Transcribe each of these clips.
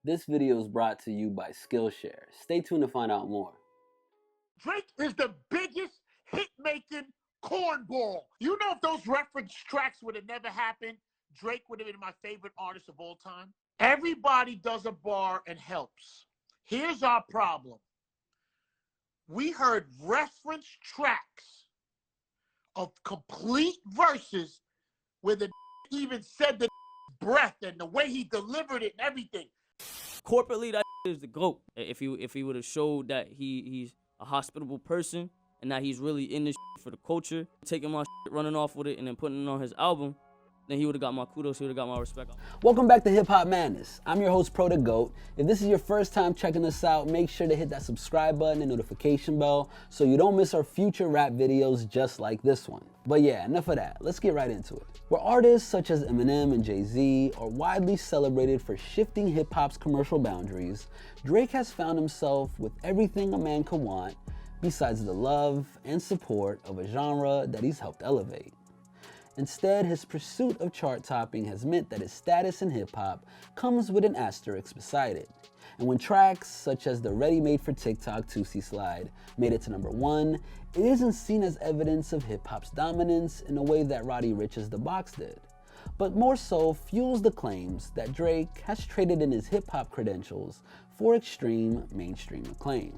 This video is brought to you by Skillshare. Stay tuned to find out more. Drake is the biggest hit-making cornball. You know, if those reference tracks would have never happened, Drake would have been my favorite artist of all time. Everybody does a bar and helps. Here's our problem. We heard reference tracks of complete verses where the even said the breath and the way he delivered it and everything. Corporately, that is the GOAT. If he would have showed that he's a hospitable person and that he's really in this for the culture, taking my running off with it and then putting it on his album, then he would have got my kudos, he would have got my respect. Welcome back to Hip Hop Madness. I'm your host, Pro the GOAT. If this is your first time checking us out, make sure to hit that subscribe button and notification bell so you don't miss our future rap videos just like this one. But yeah, enough of that. Let's get right into it. Where artists such as Eminem and Jay Z are widely celebrated for shifting hip hop's commercial boundaries, Drake has found himself with everything a man could want besides the love and support of a genre that he's helped elevate. Instead, his pursuit of chart topping has meant that his status in hip-hop comes with an asterisk beside it. And when tracks such as the ready-made for TikTok Tootsie Slide made it to #1, it isn't seen as evidence of hip-hop's dominance in a way that Roddy Ricch's The Box did, but more so fuels the claims that Drake has traded in his hip-hop credentials for extreme mainstream acclaim.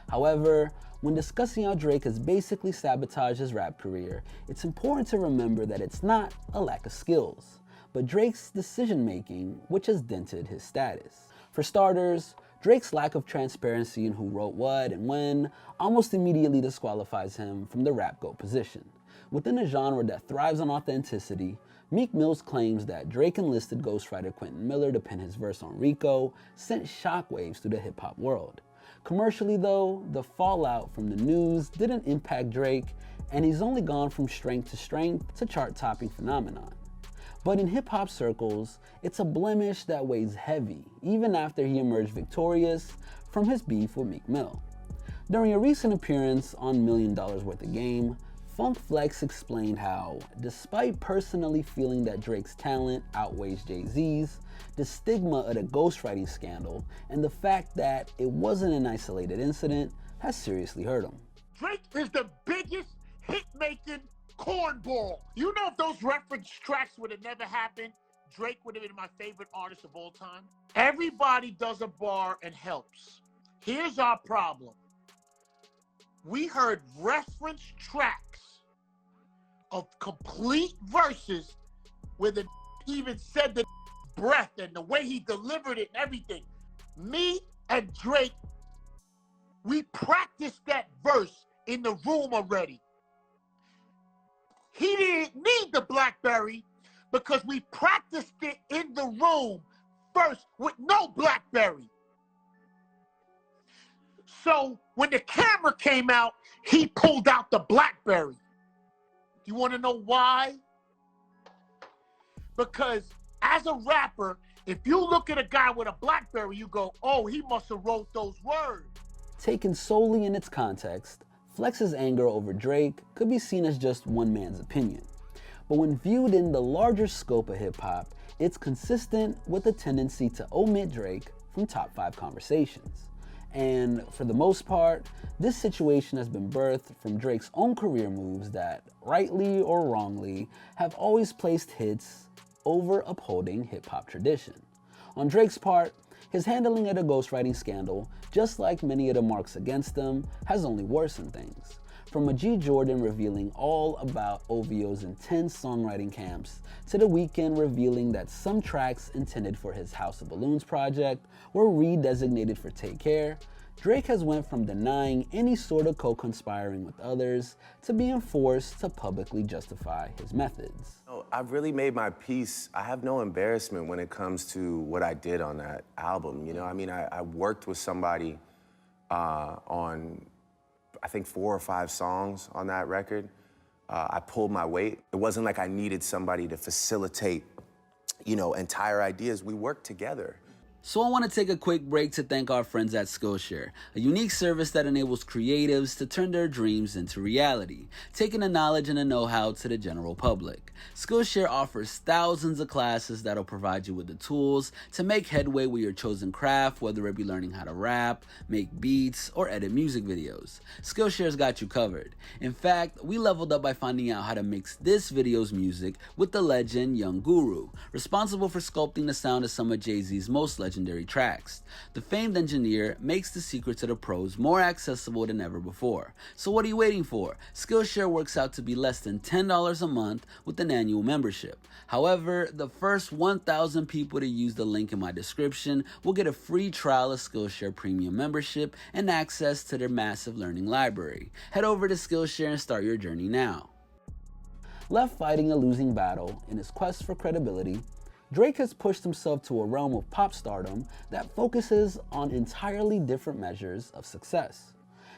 However, when discussing how Drake has basically sabotaged his rap career, it's important to remember that it's not a lack of skills, but Drake's decision-making which has dented his status. For starters, Drake's lack of transparency in who wrote what and when almost immediately disqualifies him from the rap GOAT position. Within a genre that thrives on authenticity, Meek Mill's claims that Drake enlisted ghostwriter Quentin Miller to pen his verse on Rico sent shockwaves through the hip-hop world. Commercially though, the fallout from the news didn't impact Drake, and he's only gone from strength to chart-topping phenomenon. But in hip-hop circles, it's a blemish that weighs heavy, even after he emerged victorious from his beef with Meek Mill. During a recent appearance on $1 Million Worth of Game, Funk Flex explained how, despite personally feeling that Drake's talent outweighs Jay Z's, the stigma of the ghostwriting scandal and the fact that it wasn't an isolated incident has seriously hurt him. Drake is the biggest hit-making cornball. You know, if those reference tracks would have never happened, Drake would have been my favorite artist of all time. Everybody does a bar and helps. Here's our problem. We heard reference tracks of complete verses where the even said the breath and the way he delivered it and everything. Me and Drake, we practiced that verse in the room already. He didn't need the BlackBerry because we practiced it in the room first with no BlackBerry. So when the camera came out, he pulled out the BlackBerry. You want to know why? Because as a rapper, if you look at a guy with a BlackBerry, you go, oh, he must have wrote those words. Taken solely in its context, Flex's anger over Drake could be seen as just one man's opinion. But when viewed in the larger scope of hip-hop, it's consistent with a tendency to omit Drake from top 5 conversations. And for the most part, this situation has been birthed from Drake's own career moves that, rightly or wrongly, have always placed hits over upholding hip-hop tradition. On Drake's part, his handling of the ghostwriting scandal, just like many of the marks against him, has only worsened things. From a G Jordan revealing all about OVO's intense songwriting camps, to The Weeknd revealing that some tracks intended for his House of Balloons project were redesignated for Take Care, Drake has went from denying any sort of co-conspiring with others to being forced to publicly justify his methods. I've really made my peace. I have no embarrassment when it comes to what I did on that album. You know, I mean, I worked with somebody on, I think, 4 or 5 songs on that record. I pulled my weight. It wasn't like I needed somebody to facilitate, you know, entire ideas. We worked together. So I want to take a quick break to thank our friends at Skillshare, a unique service that enables creatives to turn their dreams into reality, taking the knowledge and the know-how to the general public. Skillshare offers thousands of classes that'll provide you with the tools to make headway with your chosen craft, whether it be learning how to rap, make beats, or edit music videos. Skillshare's got you covered. In fact, we leveled up by finding out how to mix this video's music with the legend Young Guru, responsible for sculpting the sound of some of Jay Z's most legendary tracks. The famed engineer makes the secret to the pros more accessible than ever before. So what are you waiting for? Skillshare works out to be less than $10 a month with an annual membership. However, the first 1,000 people to use the link in my description will get a free trial of Skillshare Premium membership and access to their massive learning library. Head over to Skillshare and start your journey now. Left fighting a losing battle in his quest for credibility, Drake has pushed himself to a realm of pop stardom that focuses on entirely different measures of success.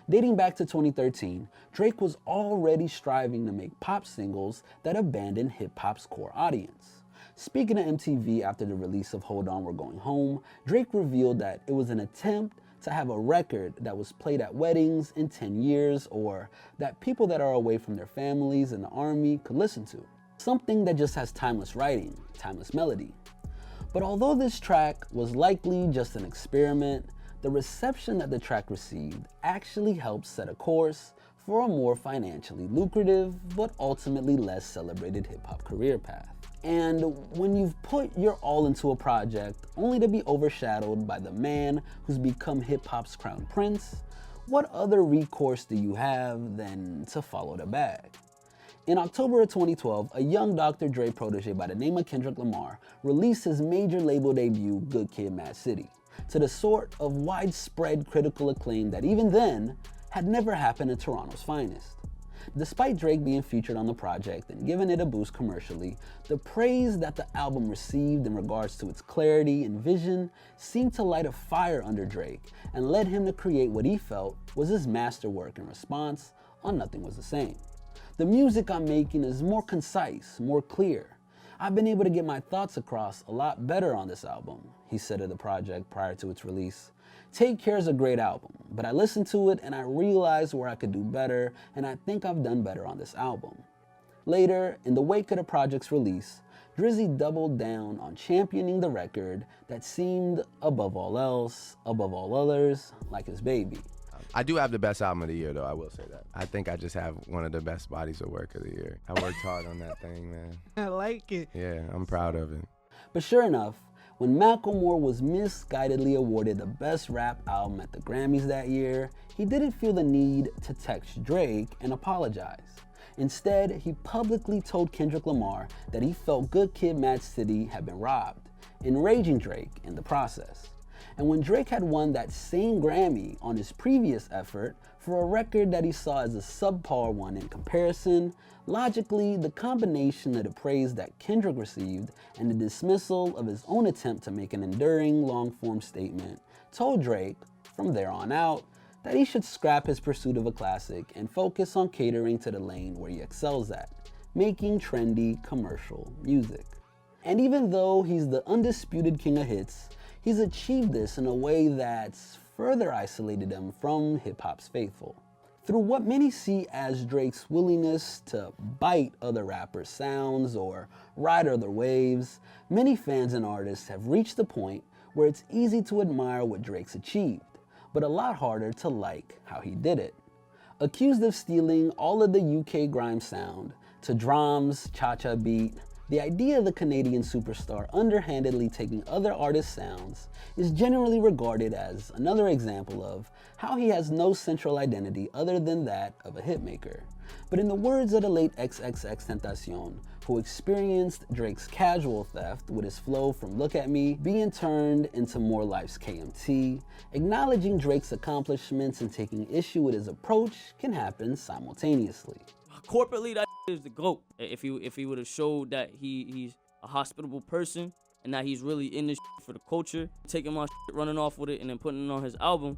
Dating back to 2013, Drake was already striving to make pop singles that abandoned hip-hop's core audience. Speaking to MTV after the release of Hold On We're Going Home, Drake revealed that it was an attempt to have a record that was played at weddings in 10 years, or that people that are away from their families in the army could listen to. Something that just has timeless writing, timeless melody. But although this track was likely just an experiment, the reception that the track received actually helped set a course for a more financially lucrative, but ultimately less celebrated hip-hop career path. And when you've put your all into a project only to be overshadowed by the man who's become hip-hop's crown prince, what other recourse do you have than to follow the bag? In October of 2012, a young Dr. Dre protege by the name of Kendrick Lamar released his major label debut, Good Kid, Mad City, to the sort of widespread critical acclaim that even then had never happened in Toronto's finest. Despite Drake being featured on the project and giving it a boost commercially, the praise that the album received in regards to its clarity and vision seemed to light a fire under Drake and led him to create what he felt was his masterwork in response on Nothing Was the Same. The music I'm making is more concise, more clear. I've been able to get my thoughts across a lot better on this album, he said of the project prior to its release. Take Care is a great album, but I listened to it and I realized where I could do better, and I think I've done better on this album. Later, in the wake of the project's release, Drizzy doubled down on championing the record that seemed, above all else, above all others, like his baby. I do have the best album of the year, though. I will say that. I think I just have one of the best bodies of work of the year. I worked hard on that thing, man. I like it. Yeah, I'm proud of it. But sure enough, when Macklemore was misguidedly awarded the Best Rap Album at the Grammys that year, he didn't feel the need to text Drake and apologize. Instead, he publicly told Kendrick Lamar that he felt Good Kid, Mad City had been robbed, enraging Drake in the process. And when Drake had won that same Grammy on his previous effort for a record that he saw as a subpar one in comparison, logically, the combination of the praise that Kendrick received and the dismissal of his own attempt to make an enduring long-form statement told Drake, from there on out, that he should scrap his pursuit of a classic and focus on catering to the lane where he excels at, making trendy commercial music. And even though he's the undisputed king of hits, he's achieved this in a way that's further isolated him from hip-hop's faithful. Through what many see as Drake's willingness to bite other rappers' sounds or ride other waves, many fans and artists have reached the point where it's easy to admire what Drake's achieved, but a lot harder to like how he did it. Accused of stealing all of the UK grime sound to Drum's cha-cha beat, the idea of the Canadian superstar underhandedly taking other artists' sounds is generally regarded as another example of how he has no central identity other than that of a hitmaker. But in the words of the late XXXTentacion, who experienced Drake's casual theft with his flow from Look At Me being turned into More Life's KMT, acknowledging Drake's accomplishments and taking issue with his approach can happen simultaneously. Corporately, that is the GOAT. If he would have showed that he's a hospitable person and that he's really in this for the culture, taking my running off with it and then putting it on his album,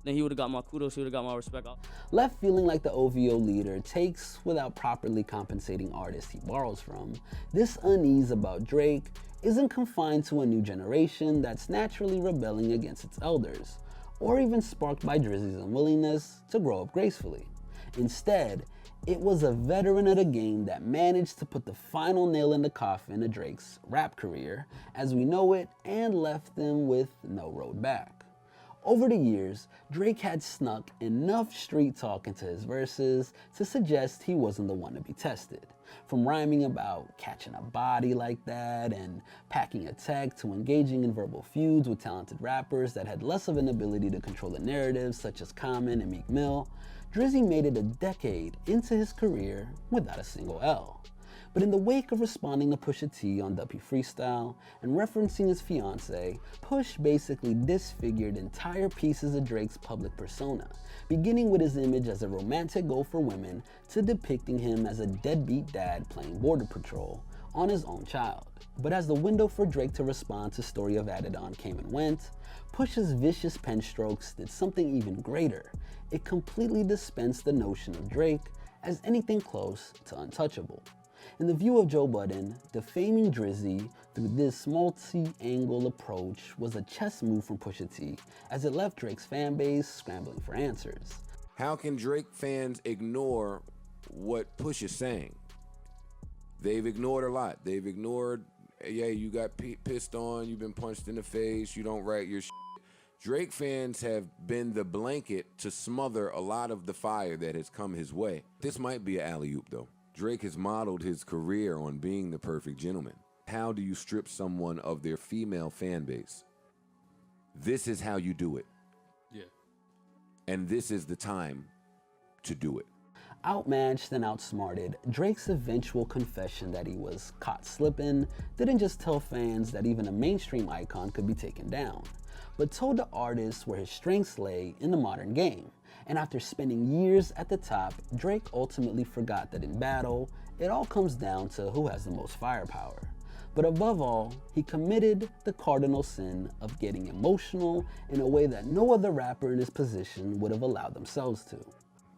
then he would have got my kudos, he would have got my respect. Left feeling like the OVO leader takes without properly compensating artists he borrows from, this unease about Drake isn't confined to a new generation that's naturally rebelling against its elders, or even sparked by Drizzy's unwillingness to grow up gracefully. Instead, it was a veteran of the game that managed to put the final nail in the coffin of Drake's rap career as we know it and left them with no road back. Over the years, Drake had snuck enough street talk into his verses to suggest he wasn't the one to be tested. From rhyming about catching a body like that and packing a tech to engaging in verbal feuds with talented rappers that had less of an ability to control the narratives such as Common and Meek Mill, Drizzy made it a decade into his career without a single L. But in the wake of responding to Pusha T on Duppy Freestyle and referencing his fiancée, Push basically disfigured entire pieces of Drake's public persona, beginning with his image as a romantic goal for women to depicting him as a deadbeat dad playing border patrol on his own child. But as the window for Drake to respond to Story of Adidon came and went, Push's vicious pen strokes did something even greater. It completely dispensed the notion of Drake as anything close to untouchable. In the view of Joe Budden, defaming Drizzy through this multi-angle approach was a chess move from Pusha T, as it left Drake's fan base scrambling for answers. How can Drake fans ignore what Push is saying? They've ignored a lot. They've ignored, yeah, you got pissed on, you've been punched in the face, you don't write your shit. Drake fans have been the blanket to smother a lot of the fire that has come his way. This might be an alley-oop though. Drake has modeled his career on being the perfect gentleman. How do you strip someone of their female fan base? This is how you do it. Yeah. And this is the time to do it. Outmatched and outsmarted, Drake's eventual confession that he was caught slipping didn't just tell fans that even a mainstream icon could be taken down, but told the artist where his strengths lay in the modern game. And after spending years at the top, Drake ultimately forgot that in battle, it all comes down to who has the most firepower. But above all, he committed the cardinal sin of getting emotional in a way that no other rapper in his position would have allowed themselves to.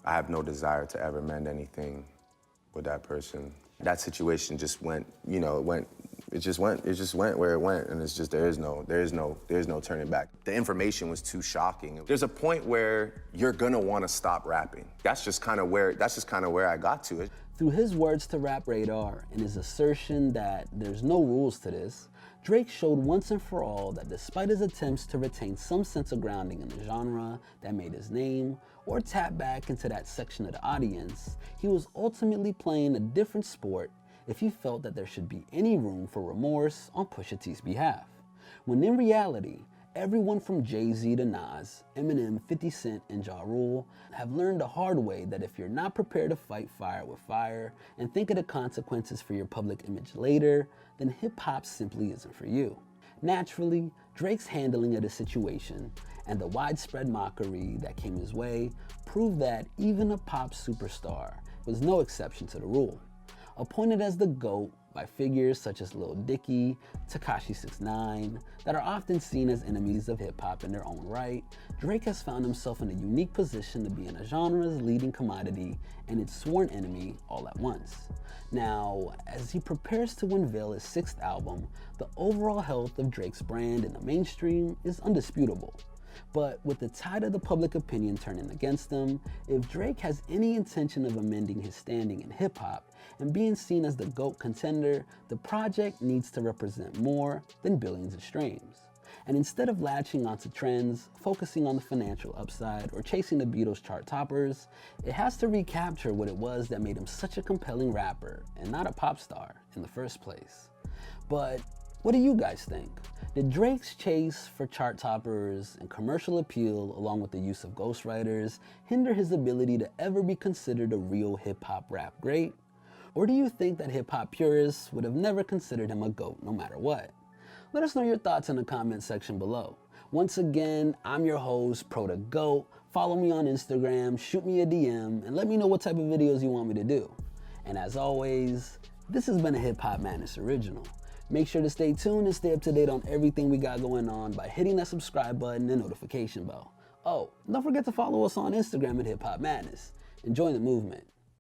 I have no desire to ever mend anything with that person. That situation just went, you know, it just went where it went, and it's just, there's no turning back. The information was too shocking. There's a point where you're gonna wanna stop rapping. That's just kind of where I got to it. Through his words to Rap Radar and his assertion that there's no rules to this, Drake showed once and for all that despite his attempts to retain some sense of grounding in the genre that made his name, or tap back into that section of the audience, he was ultimately playing a different sport if he felt that there should be any room for remorse on Pusha T's behalf. When in reality, everyone from Jay Z to Nas, Eminem, 50 Cent, and Ja Rule have learned the hard way that if you're not prepared to fight fire with fire and think of the consequences for your public image later, then hip-hop simply isn't for you. Naturally, Drake's handling of the situation and the widespread mockery that came his way proved that even a pop superstar was no exception to the rule. Appointed as the GOAT by figures such as Lil Dicky, Tekashi 6ix9ine, that are often seen as enemies of hip-hop in their own right, Drake has found himself in a unique position to be in a genre's leading commodity and its sworn enemy all at once. Now, as he prepares to unveil his 6th album, the overall health of Drake's brand in the mainstream is undisputable. But with the tide of the public opinion turning against him, if Drake has any intention of amending his standing in hip-hop and being seen as the GOAT contender, the project needs to represent more than billions of streams. And instead of latching onto trends, focusing on the financial upside, or chasing the Beatles chart toppers, it has to recapture what it was that made him such a compelling rapper and not a pop star in the first place. But what do you guys think? Did Drake's chase for chart toppers and commercial appeal, along with the use of ghostwriters, hinder his ability to ever be considered a real hip-hop rap great? Or do you think that hip-hop purists would have never considered him a GOAT no matter what? Let us know your thoughts in the comment section below. Once again, I'm your host, Pro the GOAT. Follow me on Instagram, shoot me a DM, and let me know what type of videos you want me to do. And as always, this has been a HipHopMadness original. Make sure to stay tuned and stay up to date on everything we got going on by hitting that subscribe button and notification bell. Oh, don't forget to follow us on Instagram at HipHopMadness and join the movement.